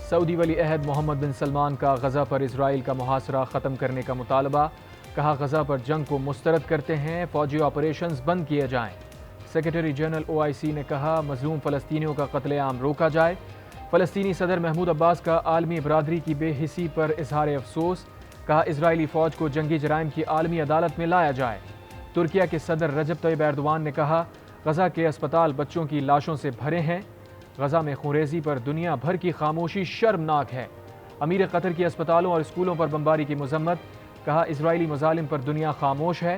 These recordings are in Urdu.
سعودی ولی عہد محمد بن سلمان کا غزہ پر اسرائیل کا محاصرہ ختم کرنے کا مطالبہ، کہا غزہ پر جنگ کو مسترد کرتے ہیں، فوجی آپریشنز بند کیے جائیں۔ سیکریٹری جنرل OIC نے کہا مظلوم فلسطینیوں کا قتل عام روکا جائے۔ فلسطینی صدر محمود عباس کا عالمی برادری کی بے حسی پر اظہار افسوس، کہا اسرائیلی فوج کو جنگی جرائم کی عالمی عدالت میں لایا جائے۔ ترکیہ کے صدر رجب طیب ایردوان نے کہا غزہ کے اسپتال بچوں کی لاشوں سے بھرے ہیں، غزہ میں خونریزی پر دنیا بھر کی خاموشی شرمناک ہے۔ امیر قطر کی اسپتالوں اور اسکولوں پر بمباری کی مذمت، کہا اسرائیلی مظالم پر دنیا خاموش ہے۔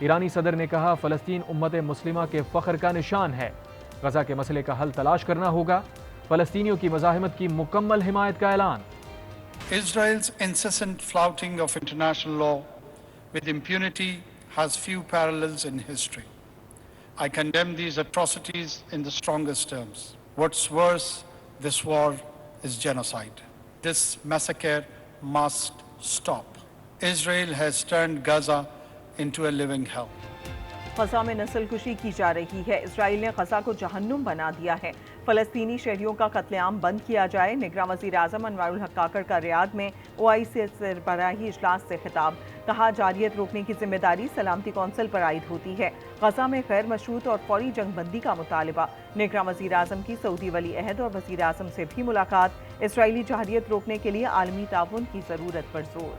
ایرانی صدر نے کہا فلسطین امت مسلمہ کے فخر کا نشان ہے، غزہ کے مسئلے کا حل تلاش کرنا ہوگا۔ فلسطینیوں کی مزاحمت کی مکمل حمایت کا اعلان۔ Israel's incessant flouting of international law with impunity has few parallels in history. I condemn these atrocities in the strongest terms. What's worse, this war is genocide. This massacre must stop. Israel has turned Gaza into a living hell. Gaza میں نسل کشی کی جا رہی ہے، اسرائیل نے غزہ کو جہنم بنا دیا ہے۔ فلسطینی شہریوں کا قتل عام بند کیا جائے۔ نگراں وزیر اعظم انوار الحق کاکڑ کا ریاض میں OIC سربراہی اجلاس سے خطاب، کہا جارحیت روکنے کی ذمہ داری سلامتی کونسل پر عائد ہوتی ہے۔ غزہ میں غیر مشروط اور فوری جنگ بندی کا مطالبہ۔ نگراں وزیر اعظم کی سعودی ولی عہد اور وزیر اعظم سے بھی ملاقات، اسرائیلی جارحیت روکنے کے لیے عالمی تعاون کی ضرورت پر زور۔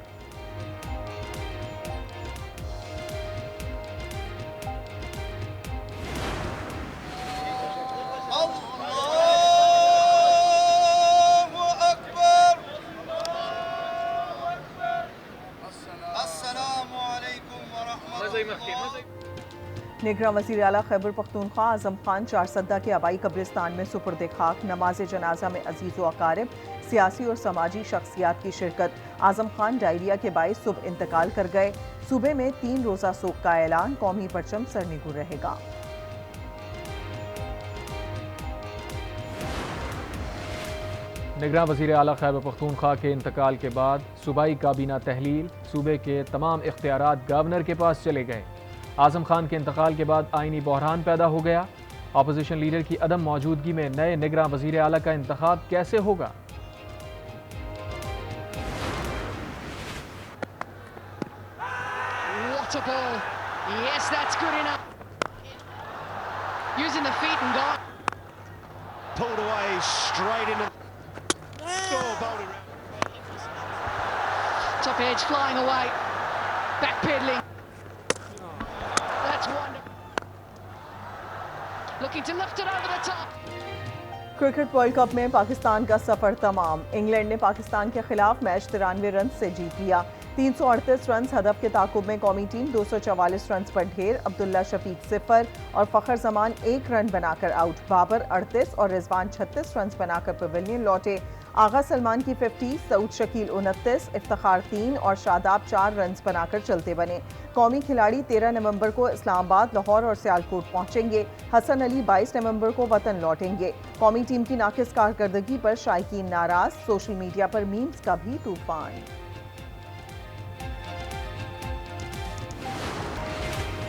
نگراں وزیر اعلیٰ خیبر پختونخوا اعظم خان چارسدہ کے آبائی قبرستان میں سپرد خاک، نماز جنازہ میں عزیز و اقارب، سیاسی اور سماجی شخصیات کی شرکت۔ اعظم خان ڈائریا کے باعث صبح انتقال کر گئے۔ صوبے میں 3 روزہ سوگ کا اعلان، قومی پرچم سرنگوں رہے گا۔ نگراں وزیر اعلیٰ خیبر پختونخوا کے انتقال کے بعد صوبائی کابینہ تحلیل، صوبے کے تمام اختیارات گورنر کے پاس چلے گئے۔ اعظم خان کے انتقال کے بعد آئینی بحران پیدا ہو گیا۔ اپوزیشن لیڈر کی عدم موجودگی میں نئے نگراں وزیر اعلیٰ کا انتخاب کیسے ہوگا؟ What a ball. Yes, that's good enough. Using the feet and gone. Pulled away straight into Top edge flying away. Backpedaling. That's wonderful. Looking to lift it over the top. Cricket world cup میں پاکستان کا سفر تمام۔ انگلینڈ نے پاکستان کے خلاف میچ 93 رنز سے جیت لیا۔ 338 رنز ہدف کے تعاقب میں قومی ٹیم 244 رنز پر ڈھیر، عبداللہ شفیق 0 اور فخر زمان 1 رن بنا کر آؤٹ، بابر 38 اور رضوان 36 رنز بنا کر پویلین لوٹے۔ آغا سلمان کی 50، سعود شکیل 29، افتخار 3 اور شاداب 4 رنز بنا کر چلتے بنے۔ قومی کھلاڑی 13 نومبر کو اسلام آباد، لاہور اور سیالکوٹ پہنچیں گے۔ حسن علی 22 نومبر کو وطن لوٹیں گے۔ قومی ٹیم کی ناقص کارکردگی پر شائقین ناراض، سوشل میڈیا پر میمز کا بھی طوفان۔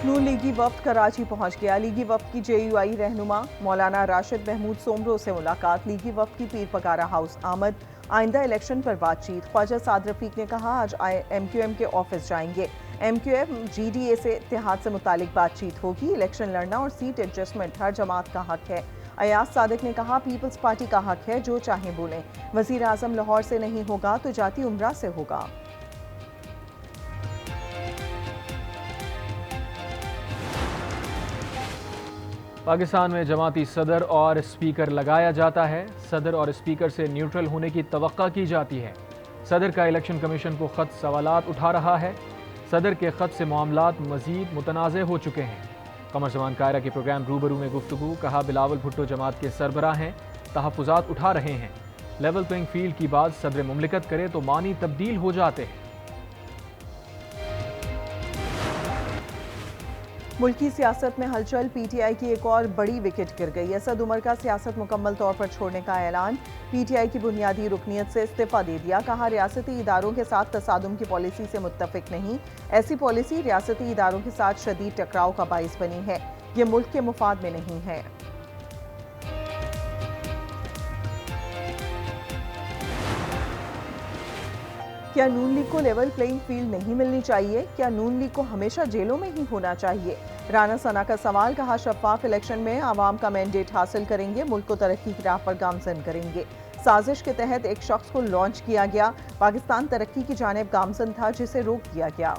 نون لیگی وفد کراچی پہنچ گیا۔ لیگی وفد کی JUI رہنما مولانا راشد محمود سومرو سے ملاقات۔ لیگی وفد کی پیر پگارا ہاؤس آمد، آئندہ الیکشن پر بات چیت۔ خواجہ سعد رفیق نے کہا آج MQM کے آفس جائیں گے۔ MQM GDA سے اتحاد سے متعلق بات چیت ہوگی۔ الیکشن لڑنا اور سیٹ ایڈجسٹمنٹ ہر جماعت کا حق ہے۔ ایاز صادق نے کہا پیپلز پارٹی کا حق ہے، جو چاہیں بولیں۔ وزیر اعظم لاہور سے نہیں ہوگا تو جاتی عمرہ سے ہوگا۔ پاکستان میں جماعتی صدر اور اسپیکر لگایا جاتا ہے۔ صدر اور اسپیکر سے نیوٹرل ہونے کی توقع کی جاتی ہے۔ صدر کا الیکشن کمیشن کو خط سوالات اٹھا رہا ہے۔ صدر کے خط سے معاملات مزید متنازع ہو چکے ہیں۔ قمر زمان قاہرہ کے پروگرام روبرو میں گفتگو، کہا بلاول بھٹو جماعت کے سربراہ ہیں، تحفظات اٹھا رہے ہیں۔ لیول پلینگ فیلڈ کی بات صدر مملکت کرے تو معنی تبدیل ہو جاتے ہیں۔ ملکی سیاست میں ہلچل، PTI کی ایک اور بڑی وکٹ گر گئی۔ اسد عمر کا سیاست مکمل طور پر چھوڑنے کا اعلان، PTI کی بنیادی رکنیت سے استعفیٰ دے دیا۔ کہا ریاستی اداروں کے ساتھ تصادم کی پالیسی سے متفق نہیں، ایسی پالیسی ریاستی اداروں کے ساتھ شدید ٹکراؤ کا باعث بنی ہے، یہ ملک کے مفاد میں نہیں ہے۔ کیا نون لیگ کو لیول پلینگ فیلڈ نہیں ملنی چاہیے؟ کیا نون لیگ کو ہمیشہ جیلوں میں ہی ہونا چاہیے؟ رانا ثنا کا سوال، کہا شفاف الیکشن میں عوام کا مینڈیٹ حاصل کریں گے، ملک کو ترقی کی راہ پر گامزن کریں گے۔ سازش کے تحت ایک شخص کو لانچ کیا گیا، پاکستان ترقی کی جانب گامزن تھا جسے روک دیا گیا۔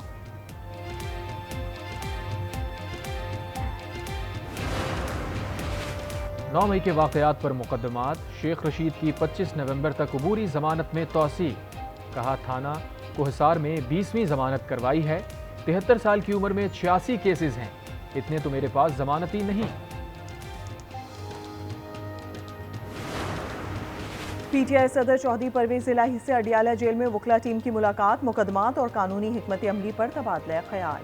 9 مئی کے واقعات پر مقدمات، شیخ رشید کی 25 نومبر تک عبوری ضمانت میں توسیع، کہا تھانہ کوہسار میں 20ویں ضمانت کروائی ہے، 73 سال کی عمر میں 86 کیسز ہیں، اتنے تو میرے پاس ضمانتی نہیں۔ پی ٹی آئی صدر چودھری پرویز الہی سے اڈیالہ جیل میں وکلا ٹیم کی ملاقات، مقدمات اور قانونی حکمت عملی پر تبادلہ خیال۔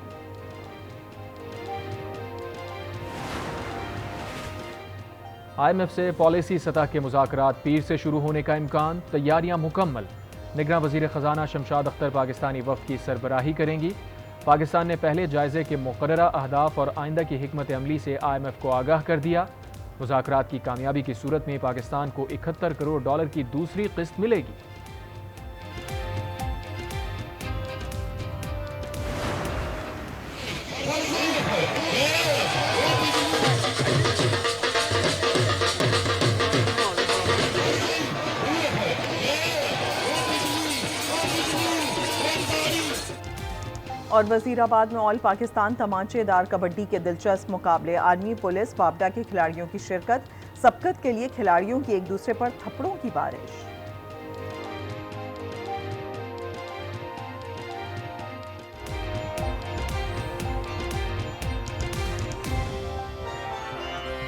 آئی ایم ایف سے پالیسی سطح کے مذاکرات پیر سے شروع ہونے کا امکان، تیاریاں مکمل۔ نگراں وزیر خزانہ شمشاد اختر پاکستانی وفد کی سربراہی کریں گی۔ پاکستان نے پہلے جائزے کے مقررہ اہداف اور آئندہ کی حکمت عملی سے آئی ایم ایف کو آگاہ کر دیا۔ مذاکرات کی کامیابی کی صورت میں پاکستان کو 71 کروڑ ڈالر کی دوسری قسط ملے گی۔ اور وزیر آباد میں آل پاکستان تمانچے دار کبڈی کے دلچسپ مقابلے، آرمی پولیس بابڈا کے کھلاڑیوں کی شرکت، سبقت کے لیے کھلاڑیوں کی ایک دوسرے پر تھپڑوں کی بارش۔